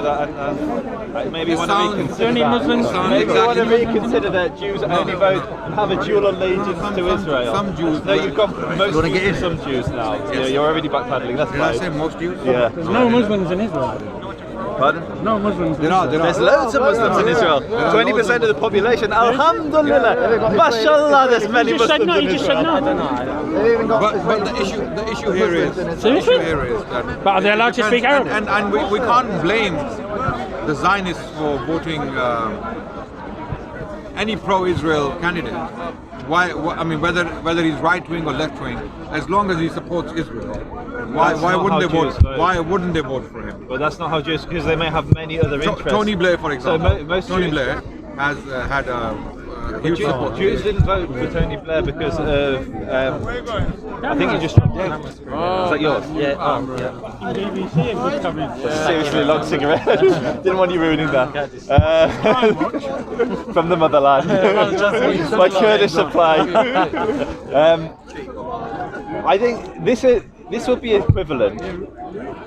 that, and maybe want to reconsider Sunni that. Muslims. Maybe want to reconsider that Jews only vote and have a dual allegiance to Israel. Some Jews. No, you've got most Jews and some Jews now. Yes. You're already backpedaling. That's Did I fine. say most Jews? Yeah. There's no Muslims in Israel. Pardon? No Muslims. There are. There's loads of Muslims in Israel. 20% of the population. Alhamdulillah. Mashallah, there's many You just said Muslims no. in You just said Israel. no. But the issue here is Seriously? that. But are they allowed to speak Arabic? And we can't blame the Zionists for voting any pro-Israel candidate. Why? I mean, whether he's right-wing or left-wing, as long as he supports Israel, why wouldn't they vote? Why wouldn't they vote for him? But that's not how Jews, because they may have many other interests. Tony Blair, for example. So most Tony Jews, Blair has had a huge support. Jews didn't vote for Tony Blair because of. I think he just. Yeah. Is that yours? Yeah. BBC and good coverage. Seriously long cigarette. Didn't want you ruining that. From the motherland. My Kurdish supply. I think this would be equivalent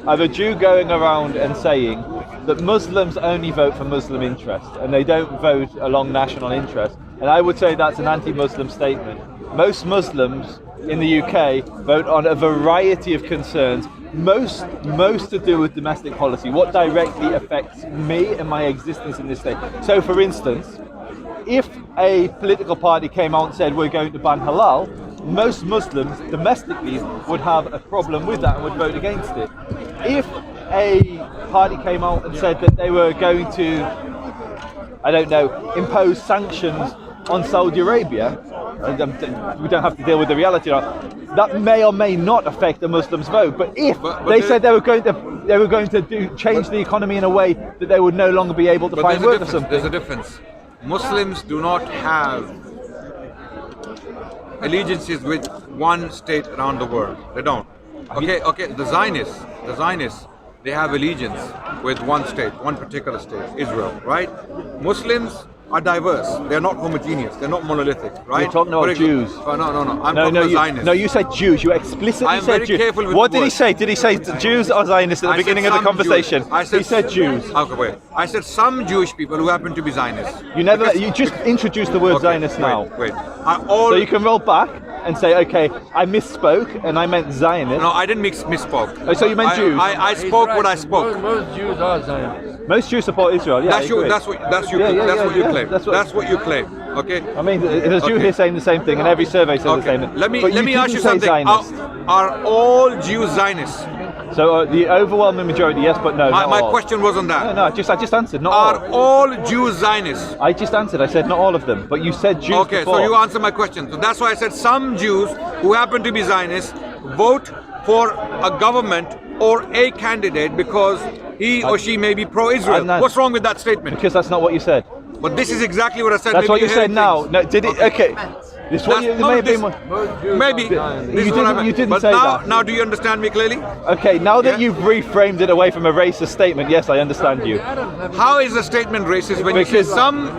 of a Jew going around and saying that Muslims only vote for Muslim interests and they don't vote along national interest. And I would say that's an anti-Muslim statement. Most Muslims in the UK vote on a variety of concerns, most to do with domestic policy, what directly affects me and my existence in this state. So for instance, if a political party came out and said we're going to ban halal, most Muslims domestically would have a problem with that and would vote against it. If a party came out and said that they were going to, I don't know, impose sanctions on Saudi Arabia, we don't have to deal with the reality of that, may or may not affect the Muslims' vote. But if they said they were going to change the economy in a way that they would no longer be able to find work or something. There's a difference. Muslims do not have allegiances with one state around the world. They don't. Okay. The Zionists, they have allegiance with one state, one particular state, Israel, right? Muslims are diverse. They're not homogeneous. They're not monolithic, right? You're talking about Jews. No. I'm talking about Zionists. No, you said Jews. You explicitly said Jews. Careful with what the did he words. say? Did he say Jews or Zionists at the beginning of the conversation? He said Jews. Okay, wait. I said some Jewish people who happen to be Zionists. You just introduced the word Zionist now. Wait. So you can roll back and say, okay, I misspoke and I meant Zionist. No, I didn't misspoke. Oh, so you meant Jews? I spoke what I spoke. Most Jews are Zionists. Most Jews support Israel. Yeah, That's what you claim. That's what you claim. Okay. I mean, there's a Jew here saying the same thing, and every survey says the same thing. Let me ask you something. Are all Jews Zionists? So the overwhelming majority, yes, but no. My question was on that. No, I just answered. Not Are all Jews Zionists? I just answered. I said not all of them, but you said Jews. Okay, before. so you answered my question. So that's why I said some Jews who happen to be Zionists vote for a government or a candidate because he or she may be pro-Israel. What's wrong with that statement? Because that's not what you said. But this is exactly what I said. That's what you said now. No, did it? Okay. This what you may have been. Maybe. You didn't say that. Now, do you understand me clearly? Okay. Now that you've reframed it away from a racist statement, yes, I understand you. How is a statement racist when you say some?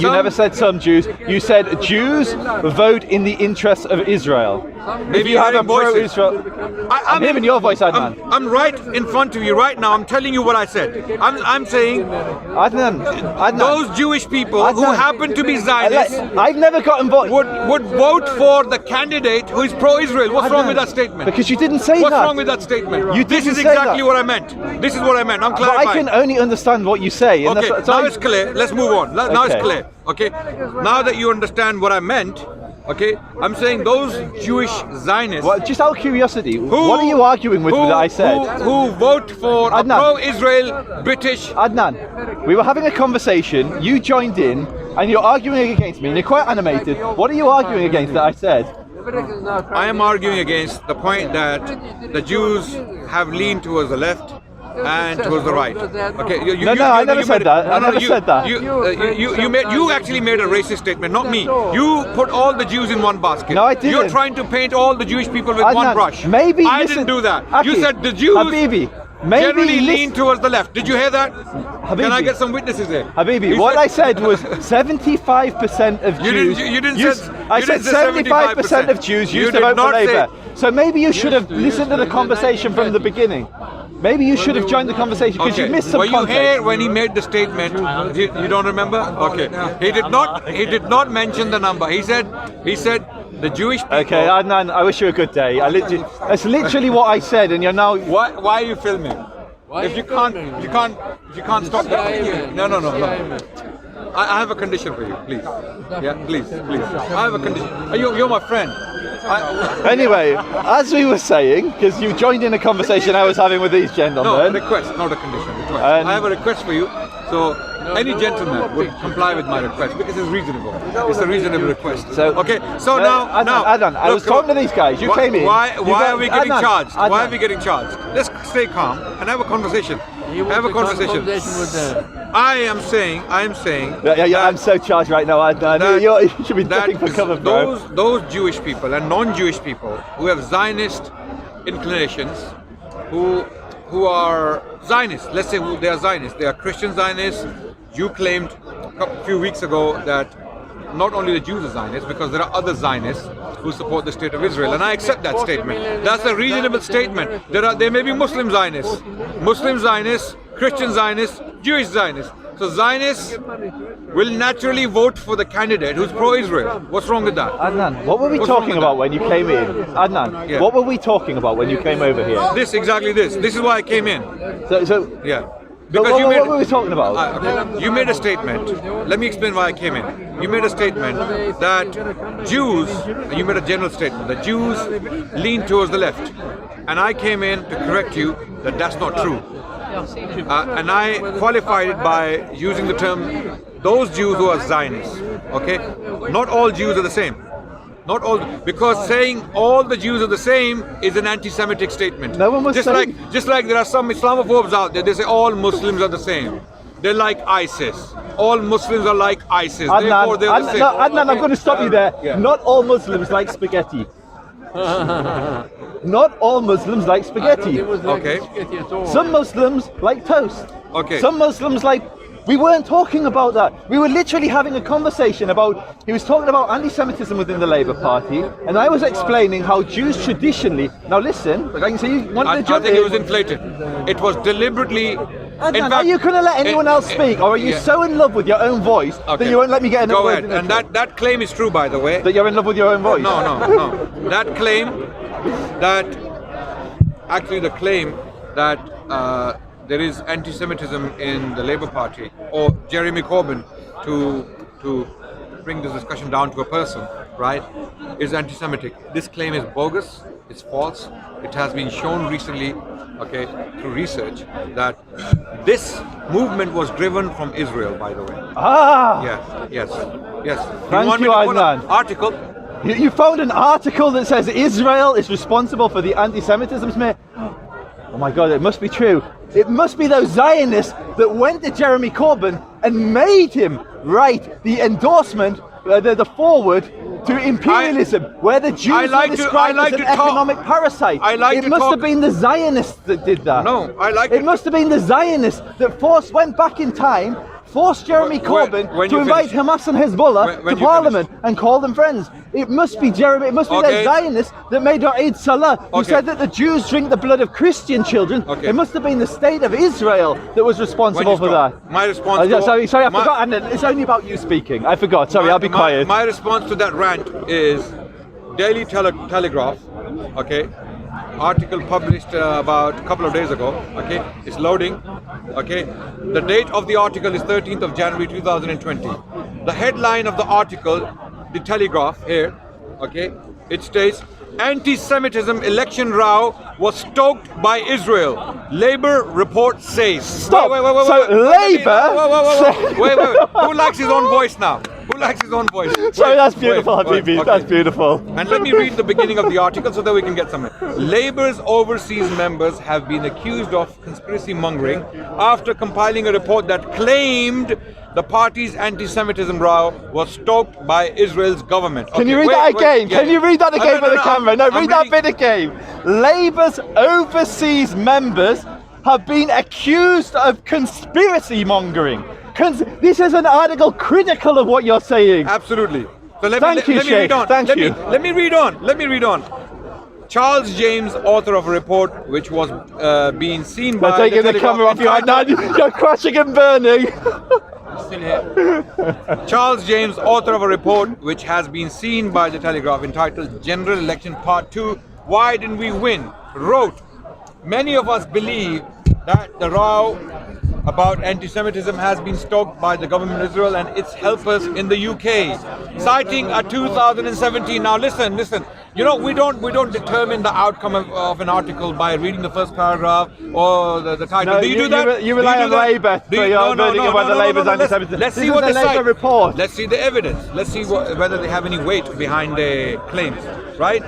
You never said some Jews. You said Jews vote in the interests of Israel. Maybe if you have a pro-Israel, I'm hearing your voice, Adnan. I'm right in front of you right now. I'm telling you what I said. I'm saying, Adnan, those Jewish people who happen to be Zionists, I've never gotten voted. Would vote for the candidate who is pro-Israel. What's wrong with that statement? Because you didn't say What's that. What's wrong with that statement? This is exactly what I meant. This is what I meant. I'm clarifying. But I can only understand what you say. Okay, now it's clear. Let's move on. Now it's clear. Okay. Now that you understand what I meant, okay, I'm saying those Jewish Zionists. Well, just out of curiosity, what are you arguing with that I said? Who vote for a pro-Israel British? Adnan, we were having a conversation. You joined in, and you're arguing against me. And you're quite animated. What are you arguing against that I said? I am arguing against the point that the Jews have leaned towards the left and towards the right. Okay. I never said that. I never said that. You actually made a racist statement, not me. You put all the Jews in one basket. No, I didn't. You're trying to paint all the Jewish people with one brush. Maybe I didn't do that. You said the Jews generally lean towards the left. Did you hear that? Habibi, can I get some witnesses there? Habibi, what I said was 75% of Jews. You didn't say I said 75% of Jews used to vote for Labour. So maybe you should have listened to the conversation from the beginning. Maybe you should have joined the conversation because you missed some Were you context. here when he made the statement? You don't remember? Okay. He did not mention the number. He said the Jewish people. Okay, Adnan, I wish you a good day. That's literally what I said, and you're now. Why are you filming? If you can't stop that. No. I have a condition for you, please. Yeah, please. I have a condition. You're my friend. Anyway, as we were saying, because you joined in a conversation I was having with these gentlemen. No, request, not a condition. Request. I have a request for you. So any gentleman would comply with my request because it's reasonable. It's a reasonable request. So okay. So now, Adnan, I was talking to these guys. You came in. Why are we getting charged? Why are we getting charged? Let's stay calm and have a conversation. Have a conversation. I am saying. Yeah, I'm so charged right now, Adnan. You should be ducking for cover, bro. Those Jewish people and non-Jewish people who have Zionist inclinations, who are Zionists. Let's say they are Zionists. They are Christian Zionists. You claimed a few weeks ago that not only the Jews are Zionists, because there are other Zionists who support the state of Israel, and I accept that statement. That's a reasonable statement. There may be Muslim Zionists, Christian Zionists, Jewish Zionists. So Zionists will naturally vote for the candidate who's pro-Israel. What's wrong with that? Adnan, what were we talking about when you came in? Adnan, what were we talking about when you came over here? This is why I came in. So yeah. Because what were we talking about? You made a statement. Let me explain why I came in. You made a statement that Jews, you made a general statement, that Jews lean towards the left. And I came in to correct you that that's not true. And I qualified it by using the term, those Jews who are Zionists. Okay? Not all Jews are the same. Not all, because saying all the Jews are the same is an anti-Semitic statement. No one was just like there are some Islamophobes out there. They say all Muslims are the same. They're like ISIS. All Muslims are like ISIS. Therefore, they're the same. Adnan, I'm going to stop you there. Yeah. Not all Muslims like spaghetti. Not all Muslims like spaghetti. Okay. Some Muslims like toast. Okay. Some Muslims like. We weren't talking about that. We were literally having a conversation about, he was talking about anti-Semitism within the Labour Party, and I was explaining how Jews traditionally, now listen, I can see you wanted to jump in. I think it was inflated. It was deliberately. And are you going to let anyone else speak, or are you so in love with your own voice that you won't let me get another word? Go ahead. And that claim is true, by the way. That you're in love with your own voice? No. That claim, the claim that there is anti-Semitism in the Labour Party, or Jeremy Corbyn, to bring this discussion down to a person, right, is anti-Semitic. This claim is bogus, it's false. It has been shown recently, okay, through research, that this movement was driven from Israel, by the way. Yes. Thank you, Adnan. Article. You found an article that says Israel is responsible for the anti-Semitism, Smith? Oh my God, it must be true. It must be those Zionists that went to Jeremy Corbyn and made him write the endorsement, the foreword to imperialism, where the Jews were described as an economic parasite. It must have been the Zionists that did that. No, It must have been the Zionists that went back in time, forced Jeremy Corbyn to invite Hamas and Hezbollah to Parliament and call them friends. It must be Jeremy. It must be the Zionists that made Eid Salah, who said that the Jews drink the blood of Christian children. It must have been the state of Israel that was responsible for that. My response. Sorry, I forgot. And it's only about you speaking. I forgot. Sorry, I'll be quiet. My response to that rant is Daily Telegraph. Okay. Article published about a couple of days ago. Okay, it's loading. Okay, the date of the article is 13th of January 2020. The headline of the article, the Telegraph here, okay, it states, anti-Semitism election row was stoked by Israel. Labour report says. Stop. Wait. Labour. Wait. Who likes his own voice now? Who likes his own voice? Sorry, that's beautiful, Habibi. That's beautiful. And let me read the beginning of the article so that we can get somewhere. Labour's overseas members have been accused of conspiracy mongering after compiling a report that claimed the party's anti-Semitism row was stoked by Israel's government. Can you read that again? Can you read that again for the camera? No, read that bit again. Labour's overseas members have been accused of conspiracy mongering. This is an article critical of what you're saying. Absolutely. So let me read on. Thank you. Let me read on. Charles James, author of a report which was being seen by They're taking the camera off you, Adnan. You're crashing and burning. Still here. Charles James, author of a report which has been seen by the Telegraph entitled General Election Part 2, Why Didn't We Win? Wrote, many of us believe that the row about anti-Semitism has been stoked by the government of Israel and its helpers in the UK. Citing a 2017, now listen, you know, we don't determine the outcome of an article by reading the first paragraph or the title. No, do you do that? You rely on Labour for your verdict of whether Labour's anti-Semitism. Let's see This what is they a Labour cite. report. Let's see the evidence. Let's see whether they have any weight behind their claims, right?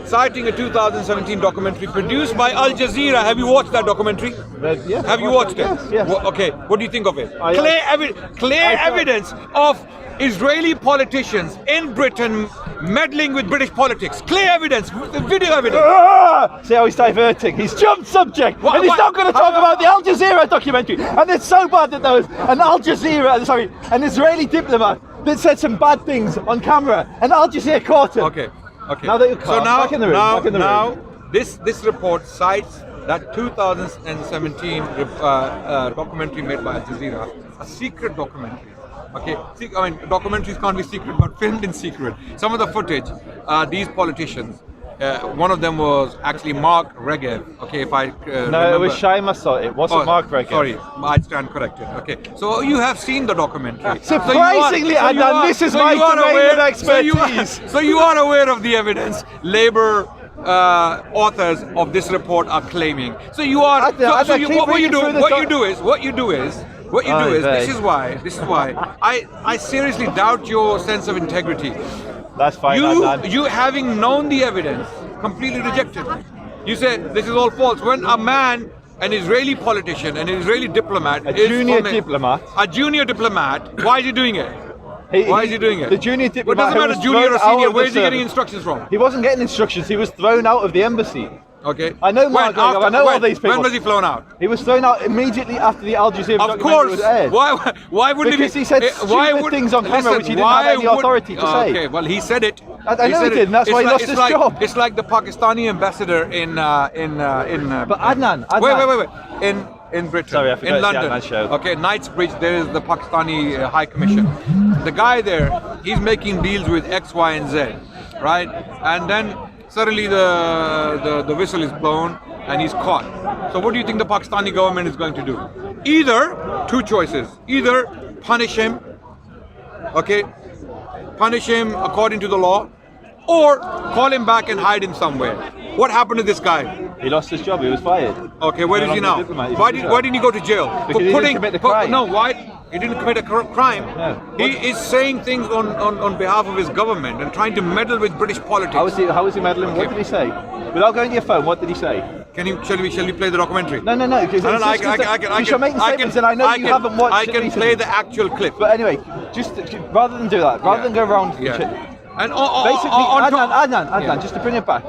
Citing a 2017 documentary produced by Al Jazeera. Have you watched that documentary? Yeah, Have you watched it? Yes. Okay, what do you think of it? I- Clear evidence of Israeli politicians in Britain meddling with British politics. Clear evidence, video evidence. See how he's diverting. He's jumped subject, and he's not going to talk about the Al Jazeera documentary. And it's so bad that there was an Israeli diplomat that said some bad things on camera, and Al Jazeera caught him. Okay. Now that you're calm, so now, back in the room, back in the room. this report cites that 2017 documentary made by Al Jazeera, a secret documentary. Okay, I mean, documentaries can't be secret, but filmed in secret. Some of the footage, these politicians, one of them was actually Mark Regev. Okay, if I No, it was Shaima saw it. It wasn't Mark Regev. Sorry, I stand corrected. Okay, so you have seen the documentary. Surprisingly, Adnan, this is my domain of expertise. So you are aware of the evidence Labour authors of this report are claiming. So you are. What you do is. This is why I seriously doubt your sense of integrity. That's fine, Adnan. You having known the evidence, completely rejected. You say this is all false. When a man, an Israeli politician, an Israeli diplomat, a junior diplomat, why is he doing it? Why is he doing it? The junior diplomat. What doesn't matter, junior or senior? Where is he getting instructions from? He wasn't getting instructions. He was thrown out of the embassy. Okay. I know Mark. I know all these people. When was he flown out? He was thrown out immediately after the Al Jazeera documentary was aired. Why wouldn't because he said stupid things on camera which he didn't have any authority to say. Okay, well he said it. I know he did, and that's why he lost his job. It's like the Pakistani ambassador in. But Adnan. Wait. In Britain, sorry, I forgot in London. Adnan show. Okay, Knightsbridge. There is the Pakistani High Commission. The guy there, he's making deals with X, Y, and Z, right? And then suddenly the whistle is blown and he's caught. So what do you think the Pakistani government is going to do? Either two choices. Either punish him, okay, punish him according to the law, or call him back and hide him somewhere. What happened to this guy? He lost his job. He was fired. Okay, where is he now? Why didn't he go to jail? Because he didn't commit the crime. No, why? He didn't commit a crime. No. He is saying things on behalf of his government and trying to meddle with British politics. How was he meddling? Okay. What did he say? Without going to your phone, what did he say? Shall we play the documentary? No. Because you're making statements, and I know you haven't watched it. I can play the actual clip. But anyway, just rather than do that, rather than go around. Yeah. And basically, Adnan, just to bring it back.